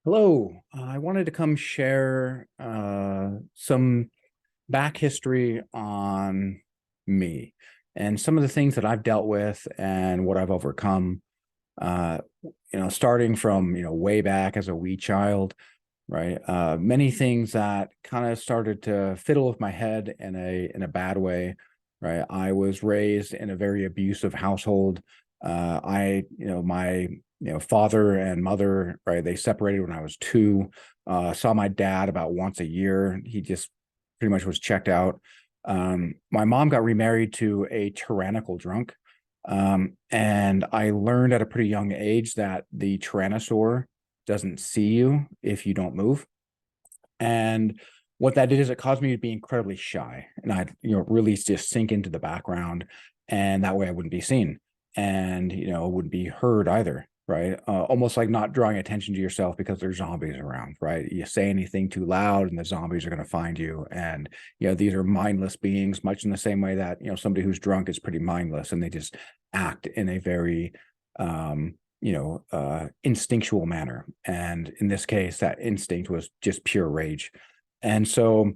Hello, I wanted to come share some back history on me and some of the things that I've dealt with and what I've overcome. Uh, Starting from way back as a wee child, right? Many things that kind of started to fiddle with my head in a bad way, right? I was raised in a very abusive household. My father and mother, right? They separated when I was two. Saw my dad about once a year. He just pretty much was checked out. My mom got remarried to a tyrannical drunk. And I learned at a pretty young age that the tyrannosaur doesn't see you if you don't move. And what that did is it caused me to be incredibly shy, and I'd really just sink into the background, and that way I wouldn't be seen, and wouldn't be heard either. Right, almost like not drawing attention to yourself because there's zombies around. Right, you say anything too loud, and the zombies are going to find you. And these are mindless beings, much in the same way that somebody who's drunk is pretty mindless, and they just act in a very instinctual manner. And in this case, that instinct was just pure rage. And so,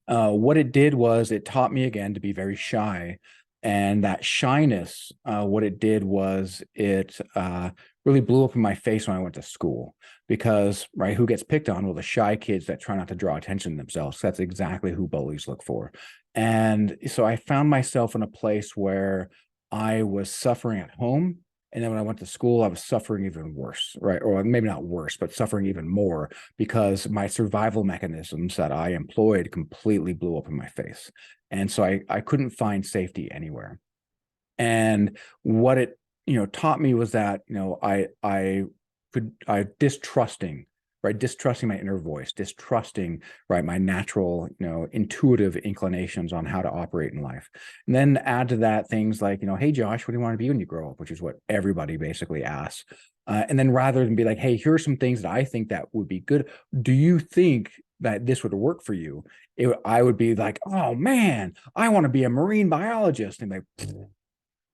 what it did was it taught me again to be very shy. And that shyness, what it did was it really blew up in my face when I went to school. Because, right, who gets picked on? Well, the shy kids that try not to draw attention to themselves. That's exactly who bullies look for. And so I found myself in a place where I was suffering at home. And then when I went to school, I was suffering even worse, right? Or maybe not worse, but suffering even more because my survival mechanisms that I employed completely blew up in my face. And so I couldn't find safety anywhere. And what it, taught me was that, I distrusting, right? Distrusting my inner voice, distrusting, right? My natural, intuitive inclinations on how to operate in life. And then add to that things like, hey, Josh, what do you want to be when you grow up? Which is what everybody basically asks. And then rather than be like, hey, here are some things that I think that would be good. Do you think that this would work for you? I would be like, oh man, I want to be a marine biologist. And like,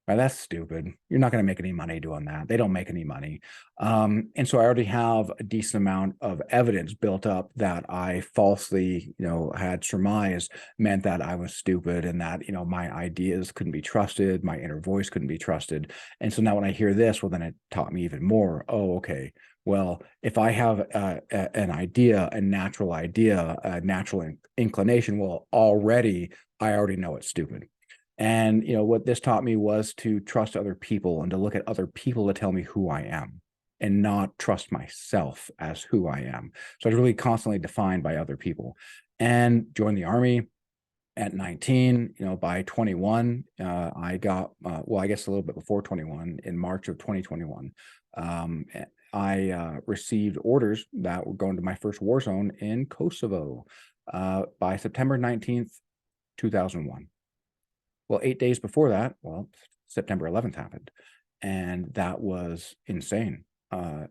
right, that's stupid. You're not going to make any money doing that. They don't make any money. And so I already have a decent amount of evidence built up that I falsely, had surmised meant that I was stupid and that, my ideas couldn't be trusted. My inner voice couldn't be trusted. And so now when I hear this, well, then it taught me even more. Oh, okay. Well, if I have an idea, a natural idea, a natural inclination, well, I already know it's stupid. And what this taught me was to trust other people and to look at other people to tell me who I am and not trust myself as who I am. So I was really constantly defined by other people. And joined the army at 19. By 21, I got well, I guess a little bit before 21, in March of 2021. um, I received orders that were going to my first war zone in Kosovo by September 19th, 2001. Well, 8 days before that, well, September 11th happened. And that was insane.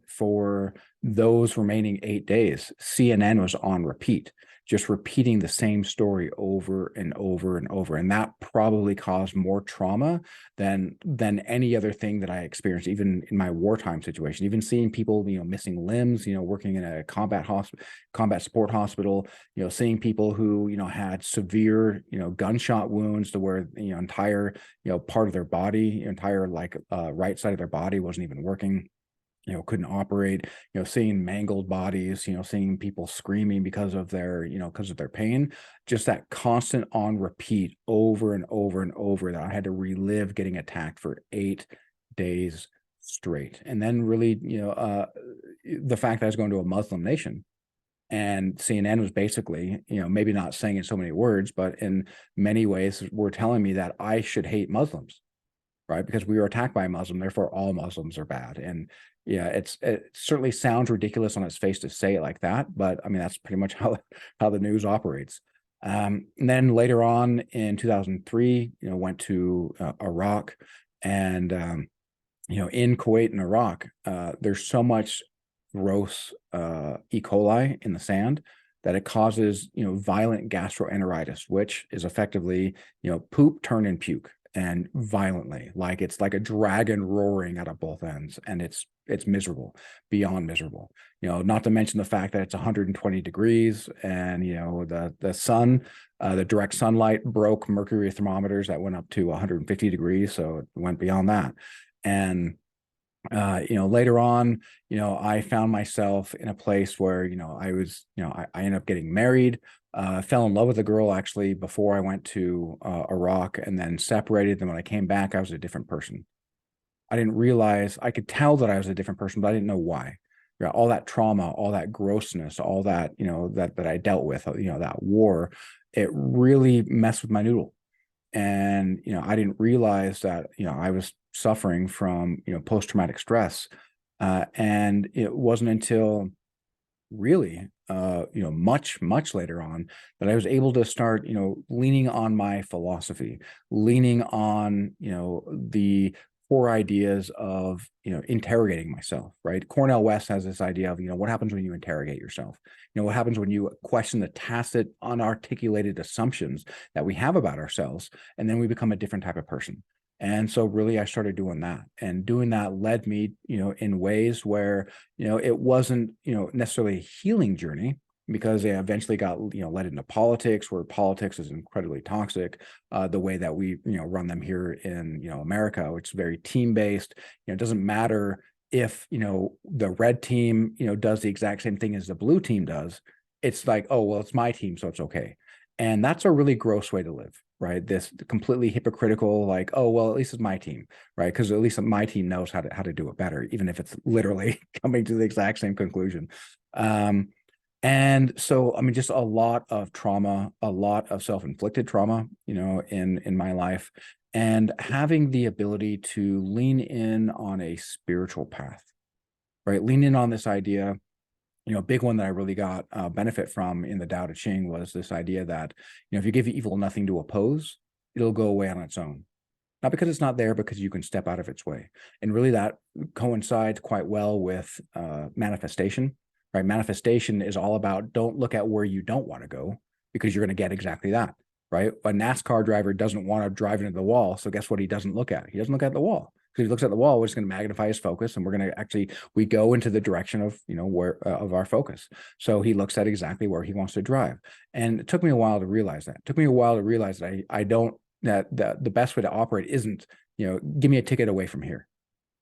For those remaining 8 days, CNN was on repeat, just repeating the same story over and over and over. And that probably caused more trauma than any other thing that I experienced, even in my wartime situation. Even seeing people, missing limbs, working in a combat support hospital, seeing people who, had severe, gunshot wounds to where, entire, part of their body, entire like right side of their body wasn't even working, couldn't operate, seeing mangled bodies, seeing people screaming because of their pain, just that constant on repeat over and over and over that I had to relive getting attacked for 8 days straight. And then really, the fact that I was going to a Muslim nation, and CNN was basically, maybe not saying in so many words, but in many ways were telling me that I should hate Muslims, right? Because we were attacked by a Muslim, therefore all Muslims are bad. And yeah, it certainly sounds ridiculous on its face to say it like that, but I mean that's pretty much how the news operates. And then later on in 2003, went to Iraq, and in Kuwait and Iraq, there's so much gross E. coli in the sand that it causes violent gastroenteritis, which is effectively poop turned in puke. and violently, like it's like a dragon roaring out of both ends, and it's miserable, beyond miserable. Not to mention the fact that it's 120 degrees, and the sun, the direct sunlight broke mercury thermometers that went up to 150 degrees, so it went beyond that. And later on, I found myself in a place where, I was, I ended up getting married, fell in love with a girl actually before I went to Iraq, and then separated. Then when I came back, I was a different person. I didn't realize, I could tell that I was a different person, but I didn't know why. All that trauma, all that grossness, all that, that I dealt with, that war, it really messed with my noodle. And I didn't realize that I was suffering from post-traumatic stress, and it wasn't until really much later on that I was able to start leaning on my philosophy, leaning on the core ideas of interrogating myself. Right, Cornell West has this idea of what happens when you interrogate yourself. What happens when you question the tacit, unarticulated assumptions that we have about ourselves, and then we become a different type of person. And so really I started doing that, and doing that led me in ways where it wasn't necessarily a healing journey, because they eventually got led into politics, where politics is incredibly toxic, the way that we run them here in America, which is very team based. It doesn't matter if the red team does the exact same thing as the blue team does. It's like, oh well, it's my team, so it's okay. And that's a really gross way to live, right? This completely hypocritical, like, oh well, at least it's my team, right? Because at least my team knows how to do it better, even if it's literally coming to the exact same conclusion. And so, I mean, just a lot of trauma, a lot of self-inflicted trauma, in my life, and having the ability to lean in on a spiritual path, right? Lean in on this idea. A big one that I really got benefit from in the Tao Te Ching was this idea that, if you give evil nothing to oppose, it'll go away on its own. Not because it's not there, because you can step out of its way. And really that coincides quite well with manifestation, right? Manifestation is all about, don't look at where you don't want to go, because you're going to get exactly that, right? A NASCAR driver doesn't want to drive into the wall. So guess what he doesn't look at? He doesn't look at the wall. Because if he looks at the wall, we're just going to magnify his focus, and we're going to actually, we go into the direction of, where of our focus. So he looks at exactly where he wants to drive. And it took me a while to realize that. It took me a while to realize that I don't, that the best way to operate isn't, give me a ticket away from here,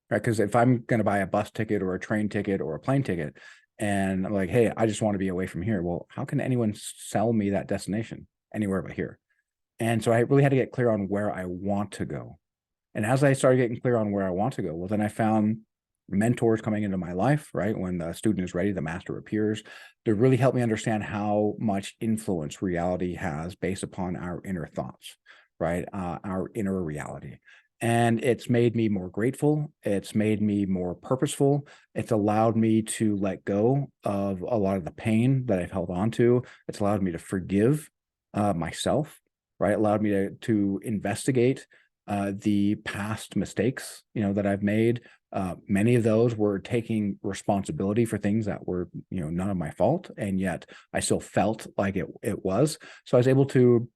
right? Because if I'm going to buy a bus ticket or a train ticket or a plane ticket, and I'm like, hey, I just want to be away from here. Well, how can anyone sell me that destination anywhere but here? And so I really had to get clear on where I want to go. And as I started getting clear on where I want to go, well, then I found mentors coming into my life, right? When the student is ready, the master appears, to really help me understand how much influence reality has based upon our inner thoughts, right? Our inner reality. And it's made me more grateful. It's made me more purposeful. It's allowed me to let go of a lot of the pain that I've held on to. It's allowed me to forgive myself, right? It allowed me to investigate the past mistakes, that I've made. Many of those were taking responsibility for things that were, none of my fault, and yet I still felt like it was. So I was able to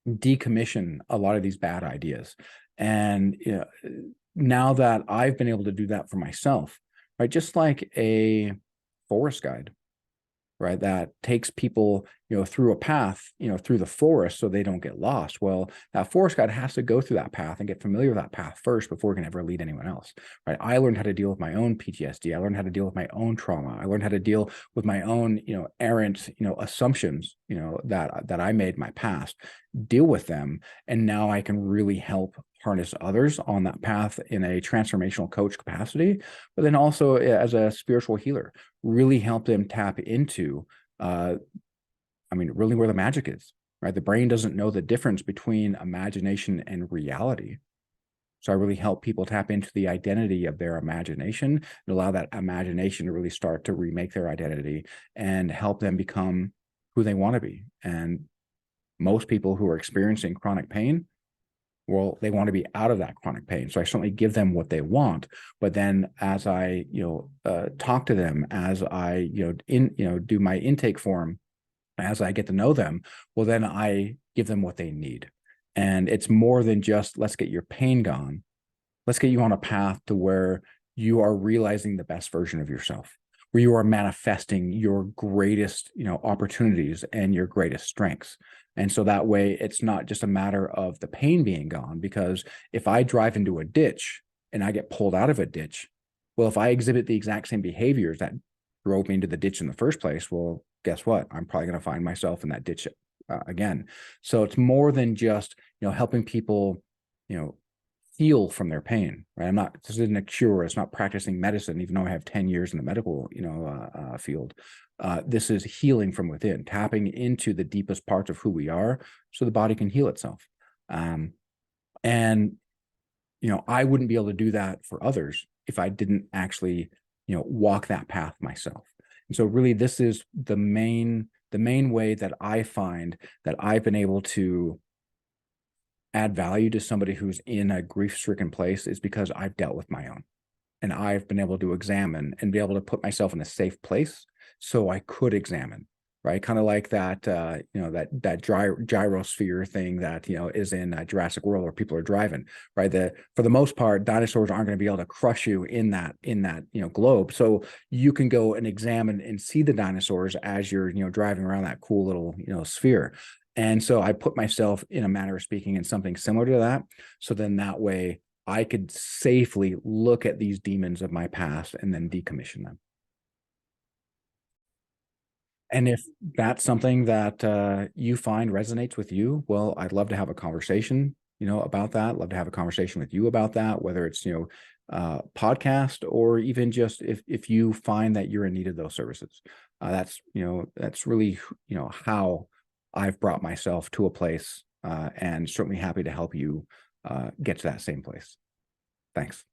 decommission a lot of these bad ideas. And now that I've been able to do that for myself, right, just like a forest guide, right, that takes people through a path through the forest so they don't get lost. Well, that forest guide has to go through that path and get familiar with that path first before it can ever lead anyone else, right? I learned how to deal with my own PTSD. I learned how to deal with my own trauma. I learned how to deal with my own errant assumptions that I made in my past, deal with them, and now I can really help harness others on that path in a transformational coach capacity, but then also as a spiritual healer, really help them tap into really where the magic is, right? The brain doesn't know the difference between imagination and reality. So I really help people tap into the identity of their imagination and allow that imagination to really start to remake their identity and help them become who they want to be. And most people who are experiencing chronic pain, well, they want to be out of that chronic pain. So I certainly give them what they want, but then as I, talk to them, as I, do my intake form, as I get to know them, well, then I give them what they need. And it's more than just, let's get your pain gone. Let's get you on a path to where you are realizing the best version of yourself, where you are manifesting your greatest, opportunities and your greatest strengths. And so that way it's not just a matter of the pain being gone, because if I drive into a ditch and I get pulled out of a ditch, well, if I exhibit the exact same behaviors that drove me into the ditch in the first place, well, guess what? I'm probably going to find myself in that ditch again. So it's more than just, helping people, heal from their pain, right? This isn't a cure. It's not practicing medicine, even though I have 10 years in the medical, field. This is healing from within, tapping into the deepest parts of who we are so the body can heal itself. And, I wouldn't be able to do that for others if I didn't actually, walk that path myself. And so really this is the main way that I find that I've been able to add value to somebody who's in a grief-stricken place, is because I've dealt with my own, and I've been able to examine and be able to put myself in a safe place so I could examine, right? Kind of like that, that gyrosphere thing that, is in Jurassic World, where people are driving, right? For the most part, dinosaurs aren't going to be able to crush you in that, globe. So you can go and examine and see the dinosaurs as you're, driving around that cool little, sphere. And so I put myself, in a manner of speaking, in something similar to that. So then that way I could safely look at these demons of my past and then decommission them. And if that's something that you find resonates with you, well, I'd love to have a conversation, about that. Love to have a conversation with you about that, whether it's, podcast, or even just if you find that you're in need of those services. That's really, how I've brought myself to a place, and certainly happy to help you get to that same place. Thanks.